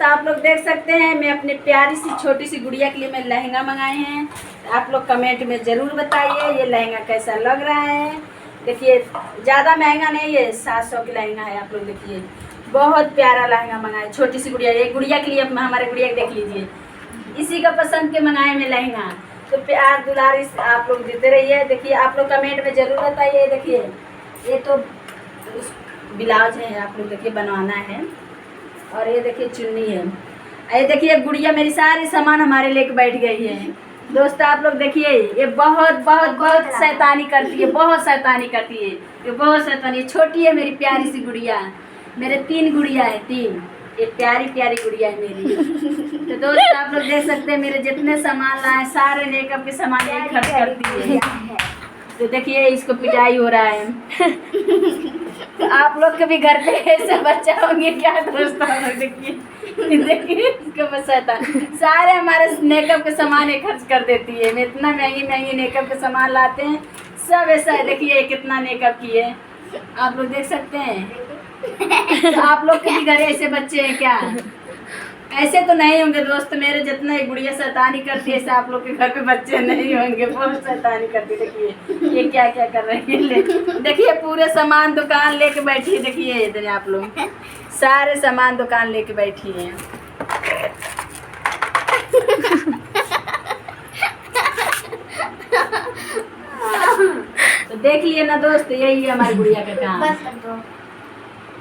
दोस्त आप लोग देख सकते हैं, मैं अपनी प्यारी सी छोटी सी गुड़िया के लिए मैं लहंगा मंगाए हैं। आप लोग कमेंट में ज़रूर बताइए ये लहंगा कैसा लग रहा है। देखिए ज़्यादा महंगा नहीं है, 700 की लहंगा है। आप लोग देखिए बहुत प्यारा लहंगा मंगाए, छोटी सी गुड़िया, एक गुड़िया के लिए हमारे गुड़िया देख लीजिए, इसी का पसंद के मंगाए में लहंगा। तो प्यार दुलार इस आप लोग देते रहिए। देखिए आप लोग कमेंट में ज़रूर बताइए। देखिए ये तो ब्लाउज है, आप लोग देखिए बनवाना है, और ये देखिए चुन्नी है। ये देखिए गुड़िया मेरी सारी सामान हमारे लेके बैठ गई है। दोस्त आप लोग देखिए ये बहुत बहुत बहुत शैतानी करती है, बहुत शैतानी करती है, ये बहुत शैतानी। छोटी है मेरी प्यारी सी गुड़िया, मेरे 3 गुड़िया है, 3 ये प्यारी प्यारी गुड़िया है मेरी। तो दोस्त आप लोग देख सकते हैं मेरे जितने सामान लाए सारे मेकअप के सामान यही खर्च करती है। तो देखिए इसको पिटाई हो रहा है। तो आप लोग के भी घर पे ऐसे बच्चा होंगे क्या दोस्त? आप लोग देखिए देखिए इसको बताता, सारे हमारे मेकअप के सामान ये खर्च कर देती है। मैं इतना महंगी महंगी मेकअप के सामान लाते हैं, सब ऐसा है। देखिए कितना मेकअप किए, आप लोग देख सकते हैं। तो आप लोग के भी घर ऐसे बच्चे हैं क्या? ऐसे तो नहीं होंगे दोस्त, मेरे जितना ही गुड़िया शैतानी करती है ऐसे आप लोग के घर पे बच्चे नहीं होंगे, बहुत शैतानी करती। देखिए ये क्या क्या कर रही है, देखिए पूरे सामान दुकान लेके बैठी है। देखिए इधर आप लोग सारे सामान दुकान लेके बैठी हैं। तो देख लिए ना दोस्त, यही है हमारी गुड़िया का काम।